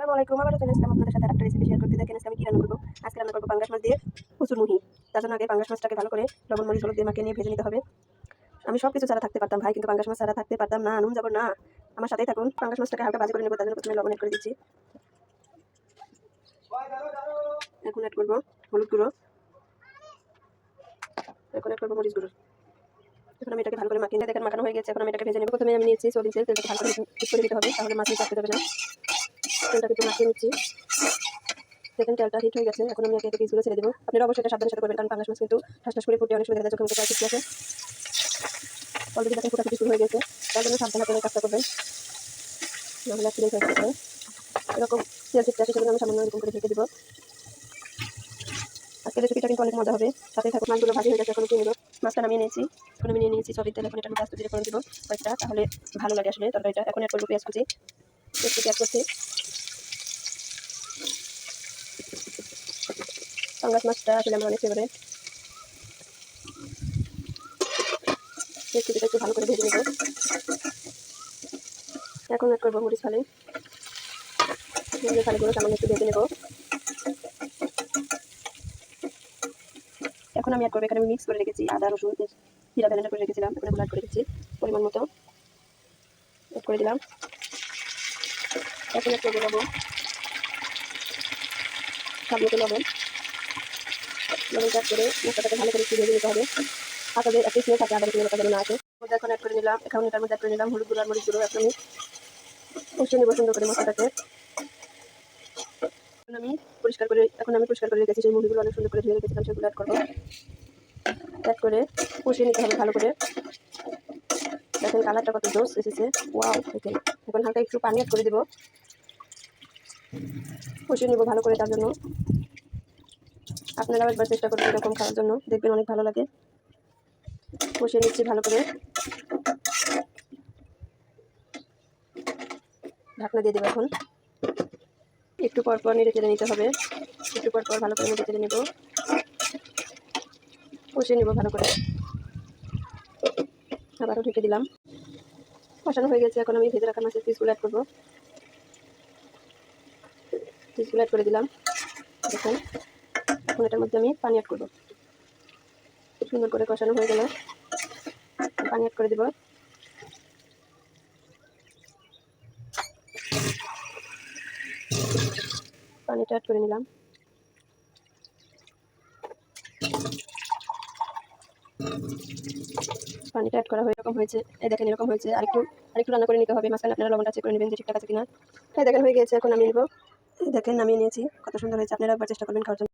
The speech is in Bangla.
আসসালামু আলাইকুম। আবারও চলে আসলাম আপনাদের সাথে আরেকটা রেসিপি শেয়ার করতে। দেখেন আজকে আমি কি রান্না করবো। আজকে রান্না করবো পাঙ্গাস মাছ দিয়ে কচুরমুহি। তার জন্য আগে পাঙ্গাস মাছটাকে ভালো করে লবণ মরিচ হলুদ দিয়ে মাখিয়ে নিয়ে ভেজে নিতে হবে। আমি সব কিছু ছাড়া থাকতে পারতাম ভাই, কিন্তু পাঙ্গাস মাছ ছাড়া থাকতে পারতাম না। নুন যাবো না, আমার সাথেই থাকুন। পাঙ্গাস মাছটাকে হালকা ভাজি করে নেবো, তার জন্য প্রথমে লবণ এড করে দিচ্ছি। এখন এড করবো হলুদ গুঁড়ো, এখন এড করবো মরিচ গুঁড়ো। এখন আমি এটাকে ভালো করে মাখিয়ে দেখেন মাখানো হয়ে গেছে। এখন আমি এটাকে ভেজে নেবো। প্রথমে আমি নিয়েছি সয়াবিন তেল, তেলটাকে ভালো করে মিক্স করে দিতে হবে, তাহলে মাছ নিচে আটকে যাবে না। তেলটাকে একটু মাখিয়ে নিচ্ছি। দেখেন তেলটা হিট হয়ে গেছে। এখন আমি একে একে পিসগুলো ছেড়ে দেবো। আপনারা অবশ্যই এটা সাবধানের সাথে করবেন, কারণ পাঙ্গাস মাছ কিন্তু ঠাস ঠাস করে ফুটে অনেক সময় দেখা যায় চোখের মুখে প্রায় আছে। অলরেডি দেখেন ফুটাফুটি শুরু হয়ে গেছে, তার জন্য সাবধানে করে কাজটা করবেন, নাহলে অ্যাক্সিডেন্ট হয়ে যেতে পারে। এরকম তেল ছিটতে আসে, সেজন্য আমি সামান্য এরকম করে ঢেকে দেবো। আজকের রেসিপিটা কিন্তু অনেক মজা হবে, সাথে থাকুন। মাছগুলো ভাজি হয়ে গেছে, এখন উঠিয়ে নেবো। মাছটা নামিয়ে নিয়েছি। এখন আমি নিয়ে নিয়েছি সয়াবিন তেল। এখন এটা আমি আস্তে ধীরে করে দেবো কয়েকটা, তাহলে ভালো লাগে আসলে তরকারিটা। এখন অ্যাড করবো পেঁয়াজ কুচি, অ্যাড করছি। পাঙ্গাস মাছটা আসলে আমার অনেক ফেভারিট। রেসিপিটা একটু ভালো করে ভেজে নেবো। এখন অ্যাড করবো মরিচ ফালি, ফালিগুলো সামান্য একটু ভেজে নেবো। এখন আমি অ্যাড করবো, এখানে আমি মিক্স করে রেখেছি আদা রসুন জিরা ব্লেন্ডার করে রেখেছিলাম, এখন এগুলো অ্যাড করে দিচ্ছি পরিমাণ মতো। অ্যাড করে দিলাম। এখন অ্যাড করবো লবণ, স্বাদ মতো লবণ। লবণটা অ্যাড করে মশলাটাকে ভালো করে একটু ভেজে নিতে হবে। আটাদের একটা স্মেল থাকে, আদার স্মেলটা যেন না আসে। এখন অ্যাড করে নিলাম, এখন এটার মধ্যে অ্যাড করে নিলাম হলুদ গুঁড়ো আর মরিচ গুঁড়ো। এখন আমি কষিয়ে নেবো সুন্দর করে মশলাটাকে। এখন আমি পরিষ্কার করে রেখেছি সেই মুরগিগুলো, অনেক সুন্দর করে ধুয়ে রেখেছিলাম, সেগুলো অ্যাড করবো। অ্যাড করে কষিয়ে নিতে হবে ভালো করে। দেখেন কালারটা কত জোস এসেছে, ওয়াও দেখেন। এখন হালকা একটু পানি অ্যাড করে দেবো, কষিয়ে নেবো ভালো করে। তার জন্য আপনারাও একবার চেষ্টা করবেন এরকম খাওয়ার জন্য, দেখবেন অনেক ভালো লাগে। কষিয়ে নিচ্ছি ভালো করে, ঢাকনা দিয়ে দেবো। এখন একটু পর পর নেড়ে চেড়ে নিতে হবে, একটু পর পর ভালো করে নেড়ে চেড়ে নেবো, কষিয়ে নেবো ভালো করে। আবারও ঢেকে দিলাম, কষানো হয়ে গেছে। এখন আমি ভেজে রাখা মাছের পিসগুলো অ্যাড করবো। পিসগুলো অ্যাড করে দিলাম। দেখুন এখন এটার মধ্যে আমি পানি অ্যাড করবো। সুন্দর করে কষানো হয়ে গেলে পানি অ্যাড করে দেবো। পানিটা অ্যাড করে নিলাম। পানিটা অ্যাড করা এরকম হয়েছে, এই দেখেন এরকম হয়েছে। আরেকটু রান্না করে নিতে হবে। মাঝখানে আপনারা লবণটা চেক করে নেবেন যে ঠিকঠাক আছে কিনা। এই দেখেন হয়ে গেছে, এখন নামিয়ে নেবো। দেখেন নামিয়ে নিয়েছি, কত সুন্দর হয়েছে। আপনারা একবার চেষ্টা করবেন খাওয়ার জন্য।